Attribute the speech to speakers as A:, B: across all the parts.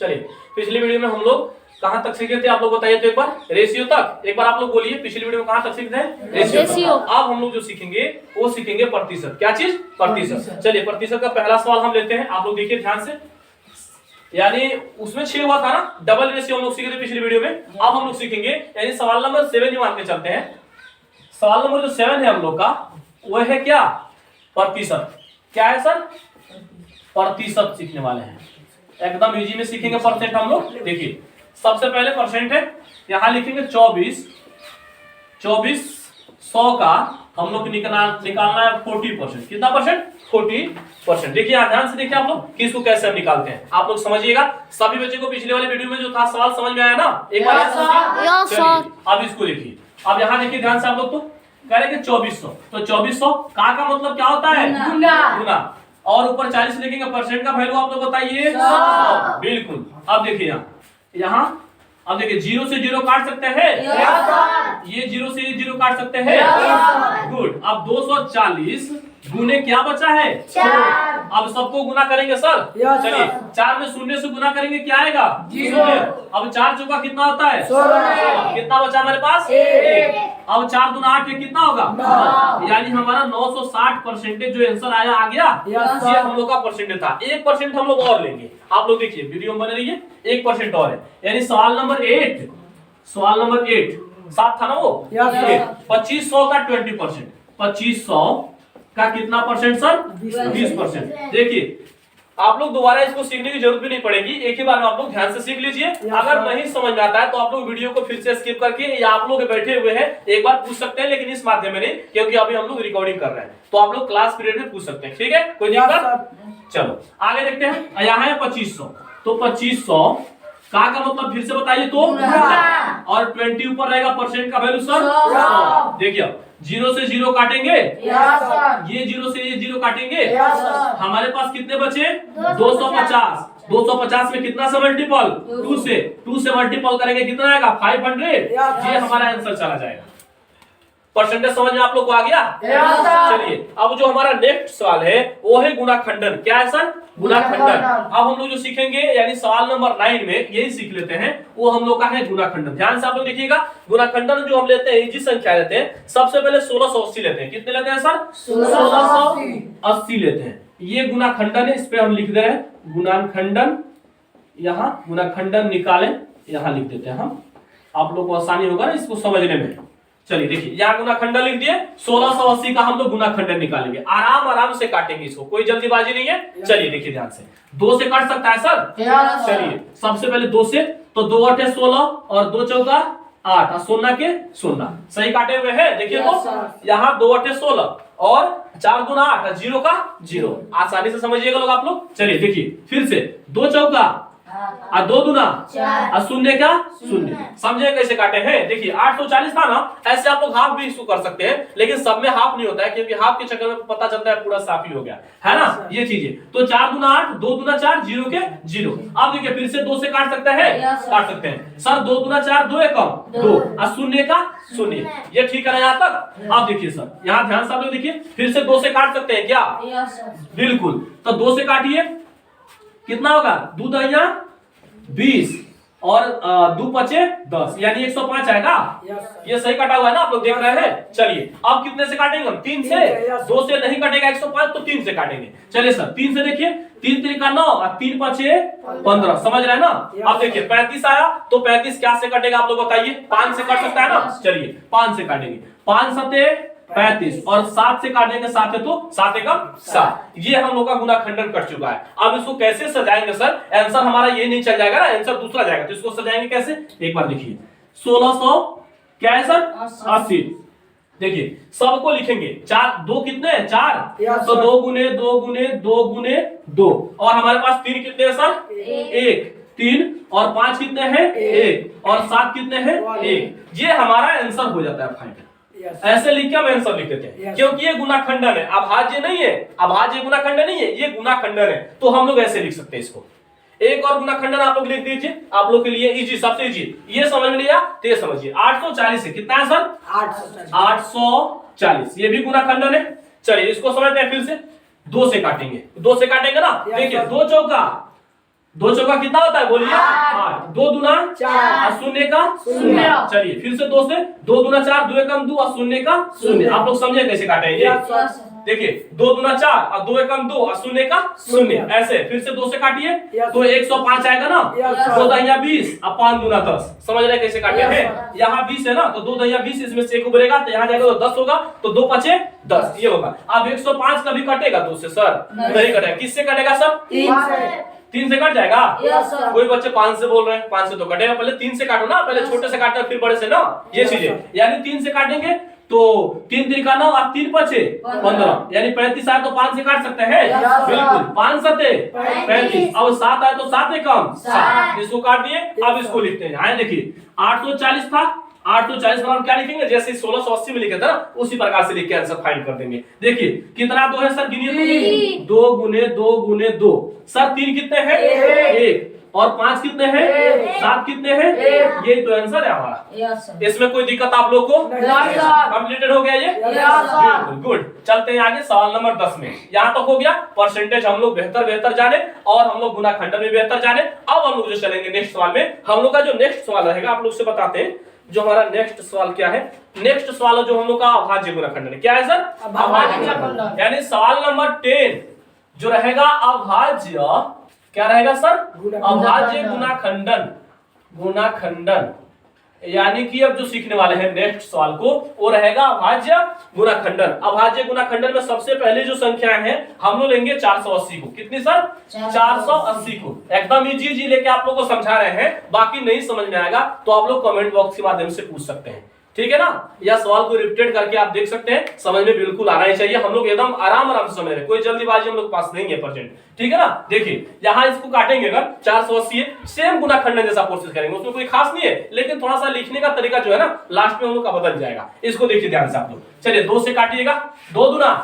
A: चलिए पिछली वीडियो में हम लोग कहां तक सीखे थे आप लोग बताइए तो एक बार, रेशियो तक। एक बार आप लोग बोलिए पिछली वीडियो में कहां तक सीखे थे? रेशियो। अब हम लोग जो सीखेंगे वो सीखेंगे प्रतिशत। क्या चीज? प्रतिशत। चलिए प्रतिशत का पहला सवाल हम लेते हैं, आप लोग देखिए ध्यान से। यानी उसमें 6 हुआ था ना, डबल रेशियो हम लोग सीखे थे पिछली वीडियो में। अब हम लोग सीखेंगे यानी सवाल नंबर 7 ही मान के चलते हैं। सवाल नंबर जो 7 है हम लोग का वो है क्या? प्रतिशत। क्या है सर? प्रतिशत सीखने वाले हैं, एकदम इजी में सीखेंगे परसेंट हम लोग। देखिए सबसे पहले परसेंट है, यहां लिखेंगे 24 100 का हम लोग निकालना है 40%। कितना परसेंट? 40%। देखिए ध्यान से देखिए आप लोग कि इसको कैसे हम निकालते हैं, आप लोग समझिएगा। सभी बच्चे को पिछले वाले वीडियो में जो था सवाल समझ में आया ना? एक बार अब इसको देखिए, अब यहाँ देखिए ध्यान से आप लोग, तो करेंगे 2400, तो 2400 का मतलब क्या होता है? गुना। और ऊपर 40 लिखेंगे, परसेंट का वैल्यू आप लोग बताइए 100। बिल्कुल। अब देखिए यहाँ अब देखिए 0 से 0 काट सकते हैं, ये 0 से 0 काट सकते हैं। गुड। अब 240 गुने क्या बचा है? 4। अब सबको गुना करेंगे सर। चलिए 4 में 0 से गुना करेंगे, क्या आएगा? 0। अब 4 चौका कितना होता है? 16। कितना बचा हमारे पास? 1। अब 4 दूना 8, कितना होगा? 9। यानी हमारा 960% जो आंसर आया आ गया, ये हम लोग का परसेंटेज था। 1% हम लोग और लेंगे, आप लोग देखिए वीडियो में बने रहिए। 1% और है, यानी सवाल नंबर 8 7 था ना वो? 2500 का 20%। 2500 का कितना परसेंट सर? 20%। देखिए आप लोग दोबारा इसको सीखने की जरूरत भी नहीं पड़ेगी, एक ही बार में आप लोग ध्यान से सीख लीजिए। अगर नहीं समझ में आता है तो आप लोग वीडियो को फिर से स्किप करके, या आप लोग बैठे हुए हैं एक बार पूछ सकते हैं, लेकिन इस माध्यम में नहीं, क्योंकि अभी हम लोग रिकॉर्डिंग कर रहे हैं। तो आप लोग क्लास पीरियड में पूछ सकते हैं, ठीक है? कोई दिक्कत? चलो आगे देखते हैं। यहाँ है 2500, तो 2500 का मतलब फिर से बताइए तो, और 20 ऊपर रहेगा परसेंट का वैल्यू सर 100। देखिए 0 से 0 काटेंगे, ये 0 से ये 0 काटेंगे, हमारे पास कितने बचे? 250। 250 में कितना से मल्टीपल? 2 से मल्टीपल करेंगे, कितना आएगा? 500। ये हमारा आंसर चला जाएगा। परसेंटेज समझ में आप लोग को आ गया? चलिए अब जो हमारा नेक्स्ट सवाल है वो है गुणाखंडन। क्या है सर? गुणाखंडन। अब हम लोग जो सीखेंगे यानी सवाल नंबर 9 में यही सीख लेते हैं, वो हम लोग का है गुणाखंडन। ध्यान से आप लोग देखिएगा, गुणाखंडन जो हम लेते हैं इजी संख्या लेते हैं। सबसे पहले 1680 लेते हैं। कितने लेते हैं सर? 1680 लेते हैं। ये गुणाखंडन है, इस पे हम लिख दे रहे हैं गुणाखंडन। यहाँ गुणाखंडन निकालें, यहाँ लिख देते हैं हम, आप लोग को आसानी होगा ना इसको समझने में। चलिए देखिए यहाँ गुणाखंडन लिख दिए, 1680 का हम लोग गुणाखंडन निकालेंगे। आराम से काटेंगे इसको, कोई जल्दीबाजी नहीं है। चलिए देखिए ध्यान से, 2 से काट सकता है सर? चलिए सबसे पहले 2 से, तो 2 8 16 और 2 चौका 8 और 0 के 0 सही काटे हुए हैं। देखिए तो यहाँ 2 8 16 और 4 दूना 8 और 0 का 0, आसानी से समझिएगा लोग आप लोग। चलिए देखिए फिर से 2 चौका और 2 दूना और 0 का 0, समझे कैसे काटे हैं? देखिए 840 था ना, ऐसे आप लोग हाफ भी इसको कर सकते हैं, लेकिन सब में हाफ नहीं होता है, क्योंकि हाफ के चक्कर में पता चलता है पूरा साफ ही हो गया है ना, ये चीजें। तो 4 दूना 8, 2 दूना 4, 0 के 0। अब देखिए फिर से 2 से काट सकते हैं, काट सकते हैं सर। 2 दूना 4, 2 एकम 2 और 0 का 0, ये ठीक है यहाँ तक। अब देखिए सर यहाँ ध्यान से आप लोग देखिए, फिर से 2 से काट सकते हैं क्या? बिल्कुल। तो 2 से काटिए, कितना होगा? 2 दहिया 20 और 2 पचे 10, यानी 105 आएगा। ये सही कटा हुआ है ना, आप लोग देख रहे हैं। चलिए अब कितने से काटेंगे हम? 3 से। 2 से नहीं कटेगा 105, तो 3 से काटेंगे। चलिए सर 3 से देखिए, 3 3 9 और 3 5 15, समझ रहे हैं ना? अब देखिए 35 आया, तो 35 क्या से कटेगा आप लोग बताइए? 5 से कट सकता है ना? चलिए 5 से काटेंगे, 5 7 35 और 7 से काटेंगे, 7 है तो 7 एकम 7। ये हम लोग का गुणाखंडन कट चुका है। अब इसको कैसे सजाएंगे सर? आंसर हमारा ये नहीं चल जाएगा ना, आंसर दूसरा जाएगा, तो इसको सजाएंगे कैसे? एक बार देखिए 1600 क्या है सर? 80। देखिए सबको लिखेंगे, 4 2 कितने हैं? 4, तो 2 गुने 2 गुने 2 गुने 2, और हमारे पास 3 कितने हैं सर? 1 3 और 5 कितने हैं? 1 और 7 कितने हैं? 1। ये हमारा आंसर हो जाता है फाइनल। ऐसे लिख के हम आंसर लिख देते हैं, क्योंकि ये गुणाखंडन है, अभाज्य नहीं है। अभाज्य गुणाखंडन नहीं है, ये गुणाखंडन है, तो हम लोग ऐसे लिख सकते हैं इसको। एक और गुणाखंडन आप लोग लिख दीजिए, आप लोग के लिए इजी, सबसे इजी। ये समझ में लिया तो ये समझिए, 840 है। कितना है सर? 840, ये भी गुणाखंडन है। चलिए इसको समझते हैं फिर से। 2 से काटेंगे, 2 से काटेंगे ना। देखिए 2 चौका दो चौका कितना होता है बोलिए 8, 2 दूना 4 और शून्य का शून्य। चलिए फिर से 2 से 2 दूना 4, 2 एकम 2 और शून्य का शून्य। आप लोग समझे कैसे काटेंगे? देखिए 2 दूना 4 और 2 एकम 2 और शून्य का शून्य। ऐसे फिर से 2 से काटिए तो 105 आएगा ना, 2 दहिया 20 और 5 दूना 10। समझ रहे कैसे काटे हैं? यहाँ 20 है ना तो 2 दहिया 20, इसमें से 1 उभरेगा तो यहाँ जाएगा तो 10 होगा, तो 2 पचे 10 ये होगा। अब 105 कभी कटेगा 2 से सर? नहीं कटेगा। किससे कटेगा सर? 3 से कट जाएगा। कोई बच्चे 5 से बोल रहे हैं, 5 से तो कटेगा। पहले 3 से काटो ना, पहले छोटे से काटो फिर बड़े से ना, ये चीजें। यानी 3 से काटेंगे तो 3 तिरिका 9 और 3 पचे 15, यानी 35 आए तो 5 से काट सकते हैं। बिल्कुल 5 सते 35। अब 7 आए तो 7 एकम 7, इसको काट दिए। अब इसको लिखते हैं, आए देखिए 840 था, 840 पर हम क्या लिखेंगे? जैसे 1680 में लिखा था ना उसी प्रकार से लिख के आंसर फाइंड कर देंगे। देखिए कितना 2 है सर? गिनिए तो 2 गुने 2 गुने 2। सर 3 कितने हैं? 1 और 5 कितने हैं? 7 कितने हैं? यही तो आंसर है हमारा। इसमें कोई दिक्कत आप लोग को? कंप्लीटेड हो गया ये? बिल्कुल गुड। चलते हैं आगे सवाल नंबर 10 में। यहाँ तक हो गया। परसेंटेज हम लोग बेहतर जाने और हम लोग गुना खंडन में बेहतर जाने। अब हम लोग जो चलेंगे नेक्स्ट सवाल में, हम लोग का जो नेक्स्ट सवाल रहेगा आप लोग से बताते हैं जो हमारा नेक्स्ट सवाल क्या है। नेक्स्ट सवाल जो हम लोग का अभाज्य गुना खंडन है। क्या है सर? अभाज्य गुना खंडन। यानी सवाल नंबर 10 जो रहेगा अभाज्य, क्या रहेगा सर? अभाज्य गुना खंडन। गुना खंडन यानी कि अब जो सीखने वाले हैं नेक्स्ट सवाल को वो रहेगा अभाज्य गुना खंडन। अभाज्य गुना खंडन में सबसे पहले जो संख्याएं हैं हम लोग लेंगे 480 को। कितनी सर? 480 को। एकदम इजी लेके आप लोग को समझा रहे हैं, बाकी नहीं समझ में आएगा तो आप लोग कमेंट बॉक्स के माध्यम से पूछ सकते हैं, ठीक है ना? या सवाल को रिपीट करके आप देख सकते हैं, समझ में बिल्कुल आना ही चाहिए। हम लोग एकदम आराम से समझ रहे, कोई जल्दीबाजी हम लोग पास नहीं है प्रेजेंट, ठीक है ना? देखिए यहाँ इसको काटेंगे अगर 480 सेम गुना खंडन जैसा प्रोसेस करेंगे, उसमें कोई खास नहीं है, लेकिन थोड़ा सा लिखने का तरीका जो है ना लास्ट में हम लोग का बदल जाएगा। इसको देखिए ध्यान से आप लोग। चलिए 2 से काटिएगा, 2 दूना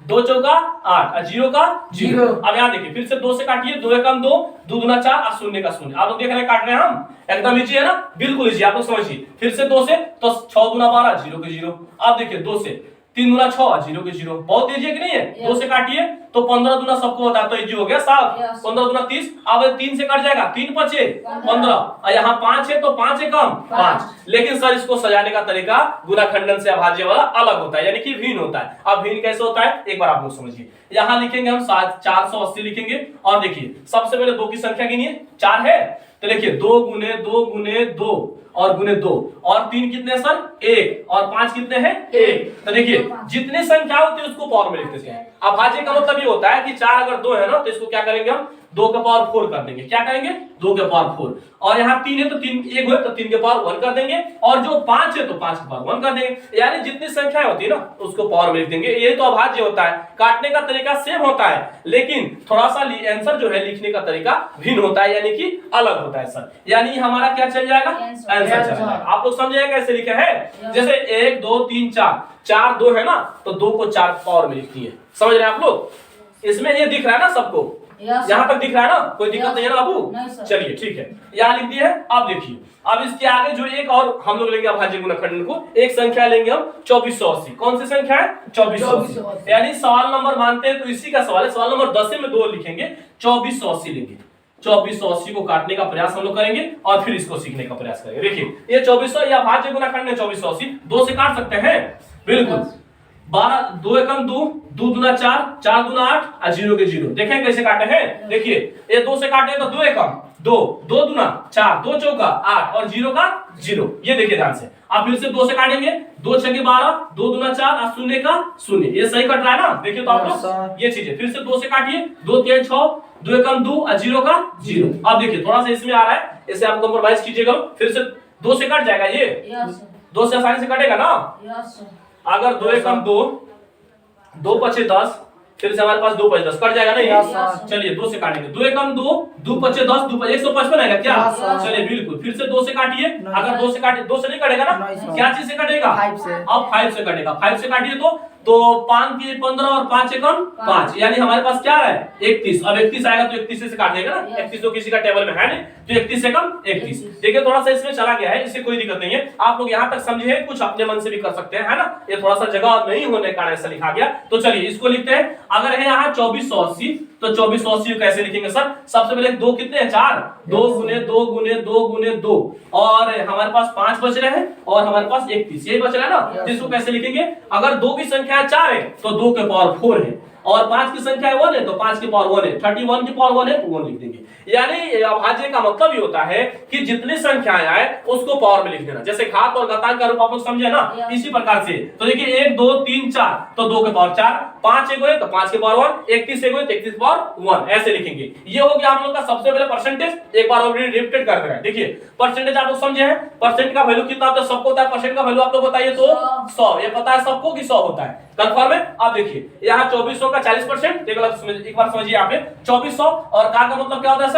A: 2 चौका 8 और 0 का 0। अब यहाँ देखिए फिर से 2 से काटिए, 2 एकम 2, 2 दूना 4 और शून्य का शून्य। आप लोग देख रहे हैं काट रहे हैं हम, एकदम इजी है ना? बिल्कुल इजी। आप लोग समझिए। फिर से 2 से तो 6 दूना 12, 0 के 0। अब देखिए 2 से 3 दूना 6, 0 के 0। बहुत इजी है कि नहीं है? 2 से काटिए तो 15 दूना सबको बता तो इजी हो गया 7, 15 दूना 30। अब 3 से कट जाएगा, 3 पचे 15 और यहाँ 5 है तो 5 एकम 5। लेकिन सर इसको सजाने का तरीका गुना खंडन से अभाज्य वाला अलग होता है, यानी कि भिन्न होता है। अब भिन्न कैसे होता है एक बार आप लोग समझिए। यहाँ लिखेंगे हम 480 लिखेंगे और देखिए सबसे पहले 2 की संख्या गिनिए। 4 है तो देखिए 2 गुने 2 गुने 2 और गुने 2 और 3 कितने सर? 1 और 5 कितने हैं? 1। तो देखिए जितनी संख्या होती है उसको पावर में लिखते हैं। अभाज्य का मतलब ये होता है कि 4 अगर 2 है ना तो इसको क्या करेंगे हम? 2 के पावर 4 कर देंगे। क्या करेंगे? 2 के पावर 4। और यहाँ 3 है तो 3 1 है तो 3 के पावर 1 कर देंगे, और जो 5 है तो 5 के पावर 1 कर देंगे। यानी जितनी संख्याएं होती है ना उसको पावर में लिख देंगे। ये तो अभाज्य होता है। काटने का तरीका सेम होता है लेकिन थोड़ा सा आंसर जो है लिखने का तरीका भिन्न होता है, यानी कि अलग होता है सर। यानी हमारा क्या चल जाएगा? आंसर चल जाएगा। आप लोग समझिए कैसे लिखा है? जैसे 1 2 3 4, 4 2 है ना तो 2 को 4 पावर में लिखती है। समझ रहे हैं आप लोग? इसमें ये दिख रहा है ना सबको? यहाँ तक दिख रहा है ना? कोई दिक्कत नहीं है ना बाबू? चलिए ठीक है, यहाँ लिख दिया है। अब देखिए अब इसके आगे जो एक और हम लोग लेंगे अभाज्य गुना खंडन को, एक संख्या लेंगे हम 2480। कौन सी संख्या है? 2480। यानी सवाल नंबर मानते हैं तो इसी का सवाल है। सवाल नंबर 10 में 2 लिखेंगे, 2480 लेंगे। 2480 को काटने का प्रयास हम लोग करेंगे और फिर इसको सीखने का प्रयास करेंगे। देखिए ये 2400 या अभाज्य गुना खंडन 2480 2 से काट सकते हैं बिल्कुल। 12 2 एकम 2, 2 दूना 4, 4 दूना 8 और 0 के 0। देखें कैसे काटे हैं? देखिए ये 2 से काटे तो 2 एकम 2, 2 दूना 4, 2 चौका 8 और 0 का 0। ये देखिए ध्यान से। अब फिर से 2 से काटेंगे, 2 छके 12, 2 दूना 4 और शून्य का शून्य। ये सही कट रहा है ना? देखिए तो आप लोग ये चीजें। फिर से 2 से काटिए, 2 3 6, 2 एकम 2 और 0 का 0। अब देखिए थोड़ा सा इसमें आ रहा है, इसे आप कंप्रोमाइज कीजिएगा। फिर से 2 से कट जाएगा, ये 2 से आसानी से कटेगा ना? अगर 2 एकम 2, 2 पचे 10, फिर से हमारे पास 2 पचे 10 कट जाएगा नहीं? चलिए 2 से काटेंगे, 2 एकम 2, 2 पचे 10, 2 पचे 155 आएगा क्या? चलिए बिल्कुल। फिर से 2 से काटिए। अगर 2 से काटिए, 2 से नहीं कटेगा ना? क्या चीज से कटेगा? 5 से। अब 5 से कटेगा। 5 से काटिए तो 5 की 15 और 5 एकम 5, यानी हमारे पास क्या है? 31। अब 31 आएगा तो 31 से काट देगा ना? 31 तो किसी का टेबल में है नहीं, तो 31 एकम 31। देखिए थोड़ा सा इसमें चला गया है, इससे कोई दिक्कत नहीं है। आप लोग यहाँ तक समझे हैं, कुछ अपने मन से भी कर सकते हैं, है ना? ये थोड़ा सा जगह नहीं होने का कारण ऐसा लिखा गया। तो चलिए इसको लिखते हैं। अगर है यहाँ 2480 तो 2480 कैसे लिखेंगे सर? सबसे पहले दो कितने हैं? 4, 2 गुने 2 गुने 2 गुने 2, और हमारे पास 5 बच रहे हैं और हमारे पास 31, यही बच रहा है ना। तो इसको कैसे लिखेंगे? अगर 2 की संख्या 4 है तो 2 के पावर 4 है, और 5 की संख्या 1 है तो 5 की पावर 1 है, 31 की पावर 1 है तो 1 लिख देंगे। यानी अभाज्य का मतलब ये होता है कि जितनी संख्याएं आए उसको पावर में लिख देना। जैसे घात और घातांक का रूप आप लोग समझे ना, इसी प्रकार से। तो देखिए 1 2 3 4 तो 2 के पावर 4, 5 एक है तो 5 के पावर 1, 31 एक है तो 31 के पावर 1, ऐसे लिखेंगे। ये हो गया आप लोग का सबसे पहले परसेंटेज। एक बार ऑलरेडी रिपीट कर दे रहा है। देखिए परसेंटेज आप लोग समझे हैं, परसेंट का वैल्यू कितना होता है? सबको होता है। परसेंट का वैल्यू आप लोग बताइए तो 100, ये पता है सबको कि 100 होता है, कंफर्म है। अब देखिए यहाँ 2400 का 40%, एक बार समझिए यहाँ पे 2400, और का मतलब क्या होता है सर?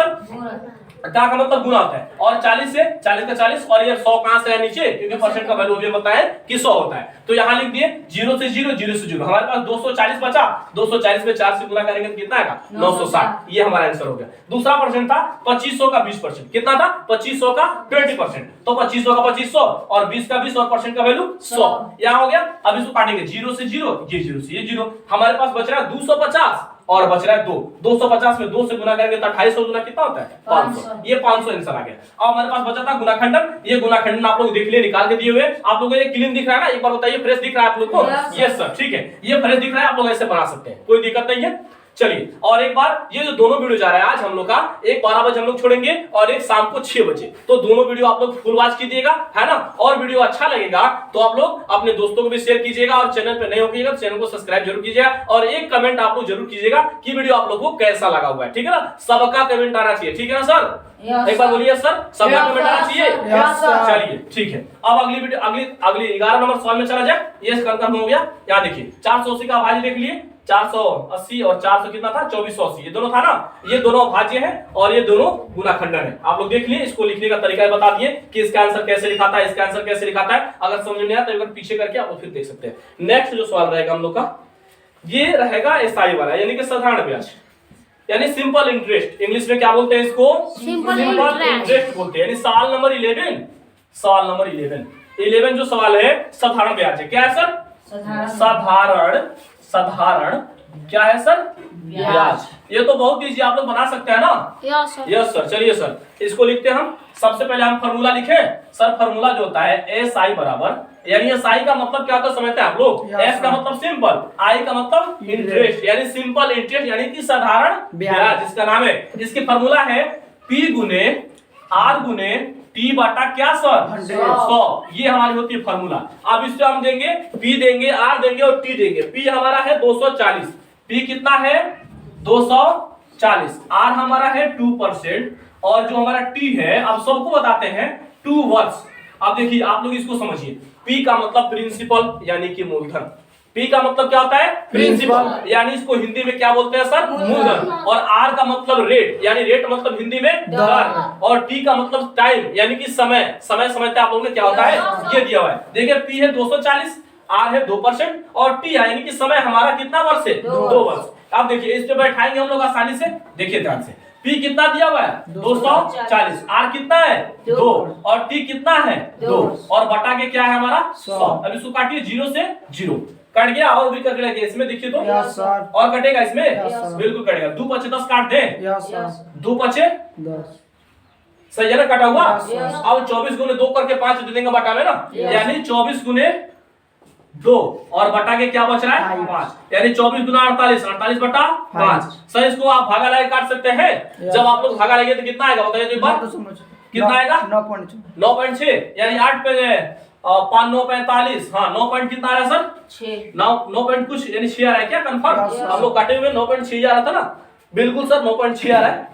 A: का मतलब गुना होता है, और 40 से 40 का 40, और ये 100 कहां से है? नीचे, क्योंकि परसेंट का वैल्यू भी बताया कि 100 होता है। तो यहां लिख दिए 0 से 0, 0 से 0। हमारे पास 240 बचा, 240 में 4 से गुना करेंगे तो कितना आएगा? 960। ये हमारा आंसर हो गया। दूसरा प्रश्न था 2500 का 20%, कितना था? 2500 का 20%, तो 2500 का 2500 और 20 का 20 और परसेंट का वैल्यू 100। यहां हो गया। अब इसको काटेंगे 0 से 0, ये 0 से ये 0। हमारे पास बच रहा है 250 और बच रहा है 2। 250 में 2 से गुना करेंगे तो 2800 गुना कितना होता है? 500। ये 500 आंसर आ गया। अब हमारे पास बचा था गुणाखंडन। ये गुणाखंडन आप लोग देख लिए, निकाल के दिए हुए। आप लोगों को ये क्लीन दिख रहा है ना? एक बार बताइए, फ्रेश दिख रहा है आप लोग को? यस सर, ठीक है, ये फ्रेश दिख रहा है, आप लोग ऐसे बना सकते हैं, कोई दिक्कत नहीं है। चलिए, और एक बार ये जो दोनों वीडियो जा रहा है आज हम लोग का, एक 12 बजे हम लोग छोड़ेंगे और एक शाम को 6 बजे, तो दोनों वीडियो आप लोग फुल वॉच कीजिएगा, है ना। और वीडियो अच्छा लगेगा तो आप लोग अपने दोस्तों को भी शेयर कीजिएगा, और चैनल पे नए होंगे तो चैनल को सब्सक्राइब जरूर कीजिएगा, और एक कमेंट आप लोग जरूर कीजिएगा कि वीडियो आप लोग को कैसा लगा हुआ है, ठीक है ना। सबका कमेंट आना चाहिए, ठीक है ना सर? एक बार बोलिए सर, सबका कमेंट आना चाहिए। चलिए ठीक है, अब अगली वीडियो अगली 11 नंबर सवाल में चला जाए। ये कंफर्म हो गया। यहाँ देखिए 480 का अभाज्य देख लिए, 480 और 400 कितना था? 2480, ये दोनों था ना, ये दोनों अभाज्य है और ये दोनों गुणाखंडन है। आप लोग देख लिए, इसको लिखने का तरीका बता दिए कि इसका आंसर कैसे लिखाता है, इसका आंसर कैसे लिखाता है। अगर समझ नहीं आया तो एक बार पीछे करके आप लोग फिर देख सकते हैं। नेक्स्ट जो सवाल रहेगा हम लोग का, ये रहेगा एसआई वाला, यानी कि साधारण ब्याज, यानी सिंपल इंटरेस्ट। इंग्लिश में क्या बोलते हैं इसको? सिंपल इंटरेस्ट बोलते हैं। यानी सवाल नंबर 11, सवाल नंबर 11 जो सवाल है साधारण ब्याज है। क्या है सर? साधारण क्या है सर? ब्याज। ये तो बहुत इजी, आप लोग बना सकते हैं ना? Yes sir. चलिए सर, इसको लिखते हैं हम। सबसे पहले हम फार्मूला लिखें सर। फार्मूला जो होता है एस आई बराबर, यानी एस आई का मतलब क्या होता है समझते हैं आप लोग? एस का मतलब सिंपल, आई का मतलब इंटरेस्ट, यानी सिंपल इंटरेस्ट, यानी कि साधारण ब्याज इसका नाम है। इसकी फार्मूला है पी गुने आर गुने टी बटा क्या सर? 100। ये हमारी होती है फार्मूला। अब इससे हम देंगे पी देंगे, आर देंगे और टी देंगे। पी हमारा है 240, पी कितना है? 240, आर हमारा है 2%, और जो हमारा टी है, अब सबको बताते हैं 2 वर्ष। अब देखिए आप लोग इसको समझिए, पी का मतलब प्रिंसिपल यानी कि मूलधन। पी का मतलब क्या होता है? प्रिंसिपल, यानी इसको हिंदी में क्या बोलते हैं सर? मूलधन। और आर का मतलब रेट, यानी रेट मतलब हिंदी में दर। और टी का मतलब टाइम, यानी कि समय। समय समझते हैं आप लोगों ने क्या होता है? ये दिया हुआ है। देखिए पी है 240, आर है 2%, और टी है यानी कि समय हमारा कितना वर्ष है? 2 वर्ष। अब देखिए इस पे बैठाएंगे हम लोग आसानी से। देखिए ध्यान से, पी कितना दिया हुआ है? 240, आर कितना है? 2, और टी कितना है? 2, और बटा के क्या है हमारा? 100। अब इसको काटिए 0 से 0, कट गया। और भी कट गया इसमें, देखिए तो और कटेगा इसमें, बिल्कुल कटेगा। 2 पचे 10 काट दे, 2 पचे 10, सही है ना? कटा हुआ। अब 24 गुने 2 करके 5 दे देंगे बटा में ना, यानी 24 गुने 2 और बटा के क्या बच रहा है? 5, यानी 24 गुना 48, 48 बटा 5। सर इसको आप भागा लगा काट सकते हैं। जब आप लोग भागा लगे तो कितना आएगा बताइए तो एक बार? कितना आएगा? 9.6, यानी 8 पे 5 9 45, हाँ 9 पॉइंट कितना आ रहा है सर? 6, 9 पॉइंट कुछ, यानी 6 आ रहा है क्या? कंफर्म? हम लोग काटे हुए 9.6 आ रहा था ना? बिल्कुल सर 9.6 आ रहा है,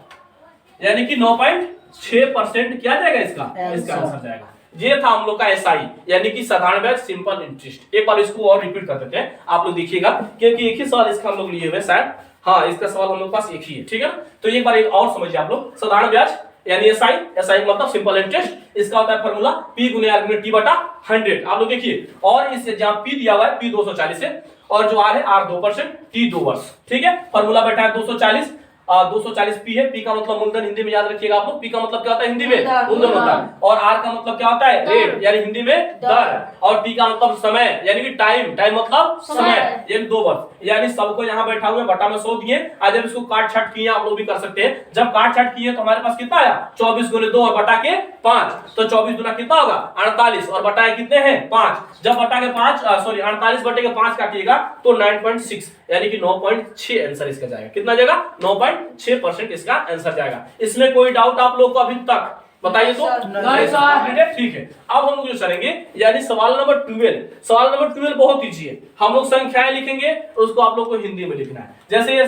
A: यानी कि 9.6% क्या जाएगा इसका आंसर जाएगा। ये था हम लोग का एसआई, यानी कि साधारण ब्याज, सिंपल इंटरेस्ट। एक बार इसको और रिपीट कर देते हैं, आप लोग देखिएगा, क्योंकि एक ही सवाल इसका हम लोग लिए हुए शायद। हाँ, इसका सवाल हम लोग पास एक ही है, ठीक है ना। तो एक बार एक और समझिए आप लोग। साधारण ब्याज यानी एसआई, एसआई मतलब सिंपल इंटरेस्ट। इसका होता है फार्मूला पी गुने आर गुने टी बटा 100। आप लोग देखिए, और इस जहां पी दिया हुआ है, पी 240 है, और जो आर है आर 2%, टी 2 वर्ष, ठीक है। फार्मूला बैठा है 240, 240 पी है। पी का मतलब मूलधन हिंदी में याद रखिएगा आप लोग। पी का मतलब क्या होता है हिंदी में? मूलधन होता है। और आर का मतलब क्या होता है? रेट, यानी हिंदी में दर। और टी का मतलब समय, यानी कि टाइम। टाइम मतलब समय, ये 2 वर्ष। यानी सबको यहाँ बैठा हुआ बटा में 100 दिए। आज जब इसको काट छाट किए आप लोग भी कर सकते हैं। जब काट छाट किए तो हमारे पास कितना आया? 24 गुने 2 और बटा के 5। तो 24 गुना कितना होगा? 48 और बटा कितने हैं? 5। जब बटा के 5 सॉरी 48 बटे के 5 काटिएगा तो 9.6 यानी कि 9.6 आंसर इसका जाएगा। कितना जाएगा? 9.6% इसका आंसर जाएगा। इसमें कोई डाउट आप लोग को अभी तक? बताइए तो। नहीं सर, ठीक है। अब हम लोग जो चलेंगे यानी सवाल नंबर 12। सवाल नंबर 12 बहुत इजी है। हम लोग संख्याएं लिखेंगे और उसको आप लोग को हिंदी में लिखना है। जैसे ये ये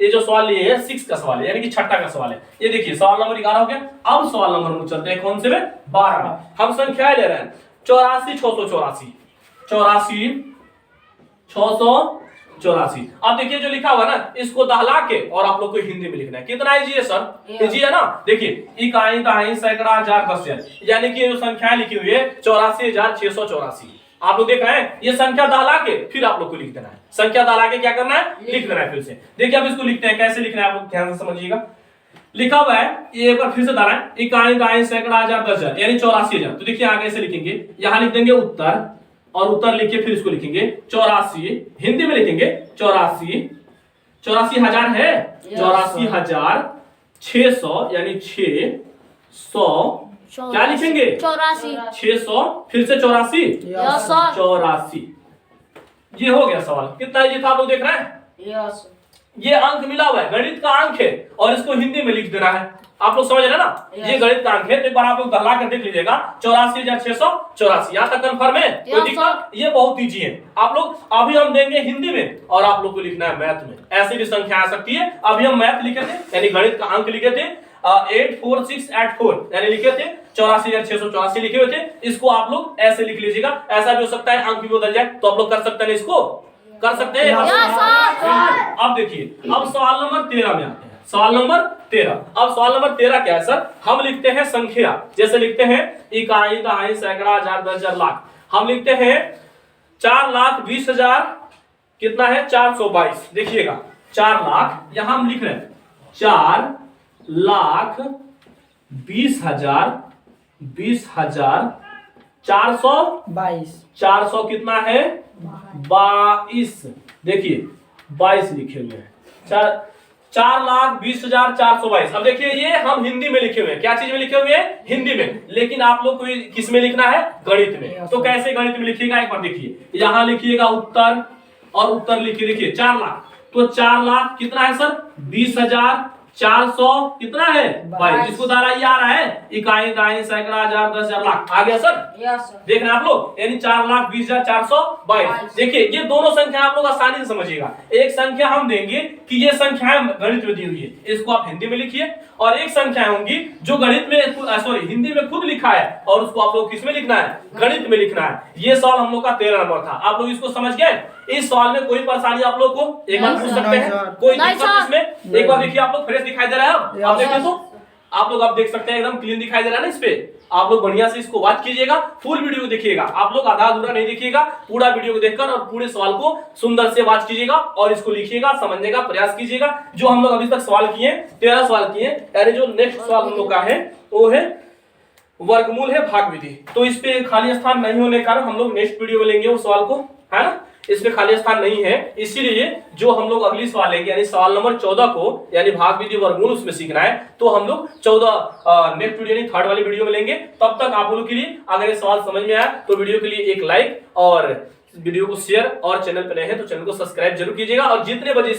A: जो सवाल लिए है 6 का सवाल है, यानी कि छठा का सवाल है। ये देखिए सवाल नंबर 11 हो गया। अब सवाल नंबर हम चलते हैं कौन से में? 12 में। हम संख्याएं ले रहे हैं 84 684 84 684। अब देखिए जो लिखा हुआ ना, इसको दहला के और आप लोग को हिंदी में लिखना है। कितना इजी है सर? इजी है ना। देखिए इकाई दहाई सैकड़ा हजार दस हजार, यानी कि ये जो संख्या लिखी हुई है 84,684। आप लोग देख रहे हैं, ये संख्या दहला के फिर आप लोग को लिख देना है। संख्या दहला के क्या करना है? लिख देना है फिर से। देखिए अब इसको लिखते हैं, कैसे लिखना है आप लोग ध्यान से समझिएगा। लिखा हुआ है, ये एक बार फिर से दहलाएं, इकाई दहाई सैकड़ा हजार दस हजार, यानी 84,000। तो देखिए आगे से लिखेंगे, यहां लिख देंगे उत्तर, और उत्तर लिख के फिर इसको लिखेंगे 84, हिंदी में लिखेंगे 84,000 है, 84,600 यानी 600। क्या लिखेंगे?
B: 84
A: 600 फिर से 84 84। ये हो गया सवाल। कितना इजी था आप लोग देख रहे हैं? ये अंक मिला हुआ है, गणित का अंक है, और इसको हिंदी में लिख देना है। आप लोग समझ रहे हैं ना? ये गणित का अंक है। तो एक बार आप लोग दहला कर देख लीजिएगा 84,684। यहाँ तक कंफर्म है? कोई दिक्कत? ये बहुत इजी है। आप लोग अभी हम देंगे हिंदी में और आप लोग को लिखना है मैथ में। ऐसी भी संख्या आ सकती है। अभी हम मैथ लिखे थे, यानी गणित का अंक लिखे थे 84684, यानी लिखे थे 84,684 लिखे हुए थे। इसको आप लोग ऐसे लिख लीजिएगा। ऐसा भी हो सकता है अंक भी बदल जाए, तो आप लोग कर सकते हैं, इसको कर सकते हैं। अब देखिए, अब सवाल नंबर 13 में आते हैं। सवाल नंबर 13। अब सवाल नंबर 13 क्या है सर? हम लिखते हैं संख्या, जैसे लिखते हैं इकाई दहाई सैकड़ा हजार दस हजार लाख। हम लिखते हैं 4,20,000 कितना है? 422। देखिएगा 4 लाख, यहां हम लिख रहे हैं 4,20,000 400 कितना है? 22। देखिए 22 लिखे हुए हैं। 4,20,422। अब देखिए ये हम हिंदी में लिखे हुए हैं। क्या चीज में लिखे हुए हैं? हिंदी में। लेकिन आप लोग को किस में लिखना है? गणित में। तो कैसे गणित में लिखिएगा एक बार देखिए। यहां लिखिएगा उत्तर, और उत्तर लिखिए, देखिए 4 लाख। तो 4 लाख कितना है सर? 20,400 कितना है? 22। इसको द्वारा ये आ रहा है इकाई दहाई सैकड़ा हजार दस हजार लाख। आ गया सर? देख रहे हैं आप लोग, यानी 4,20,422। देखिए ये दोनों संख्या आप लोग आसानी से समझिएगा। एक संख्या हम देंगे कि ये संख्याएं गणित में दी हुई है, इसको आप हिंदी में लिखिए। और एक संख्या होंगी जो गणित में सॉरी हिंदी में खुद लिखा है, और उसको आप लोग किस में लिखना है? गणित में लिखना है। ये सवाल हम लोग का 13 नंबर था। आप लोग इसको समझ गए? इस सवाल में कोई परेशानी आप लोग को एक बार पूछ सकते हैं? कोई दिक्कत इसमें? एक बार देखिए, आप लोग फ्रेश दिखाई दे रहा है। आप देखिए तो आप लोग अब देख सकते हैं, एकदम क्लीन दिखाई दे रहा है ना। इस पे आप लोग बढ़िया से इसको वॉच कीजिएगा, फुल वीडियो को देखिएगा। आप लोग आधा अधूरा नहीं देखिएगा, पूरा वीडियो को देखकर और पूरे सवाल को सुंदर से वॉच कीजिएगा और इसको लिखिएगा, समझने का प्रयास कीजिएगा। जो हम लोग अभी तक सवाल किए 13 सवाल किए, यानी जो नेक्स्ट सवाल हम लोग का है वो है वर्गमूल है भाग विधि। तो इस पे खाली स्थान नहीं होने के कारण हम लोग नेक्स्ट वीडियो में लेंगे वो सवाल को, है ना। इसमें खाली स्थान नहीं है, इसीलिए जो हम लोग अगली सवाल लेंगे यानी सवाल नंबर 14 को, यानी भाग विधि वर्गमूल उसमें सीखना है, तो हम लोग 14 नेक्स्ट वीडियो यानी थर्ड वाली वीडियो में लेंगे। तब तक आप लोगों के लिए अगर ये सवाल समझ में आया तो वीडियो के लिए एक लाइक और वीडियो को शेयर, और चैनल पर नए हैं तो चैनल को सब्सक्राइब जरूर कीजिएगा। और जितने बच्चे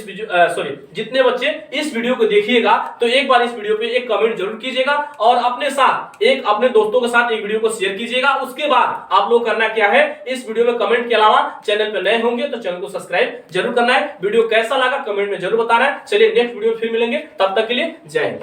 A: इस वीडियो को देखिएगा तो एक बार इस वीडियो पे एक कमेंट जरूर कीजिएगा, और अपने साथ अपने दोस्तों के साथ एक वीडियो को शेयर कीजिएगा। उसके बाद आप लोग करना क्या है, इस वीडियो में कमेंट के अलावा चैनल पे नए होंगे तो चैनल को सब्सक्राइब जरूर करना है। वीडियो कैसा लगा कमेंट में जरूर बताना है। चलिए नेक्स्ट वीडियो में फिर मिलेंगे, तब तक के लिए जय हिंद।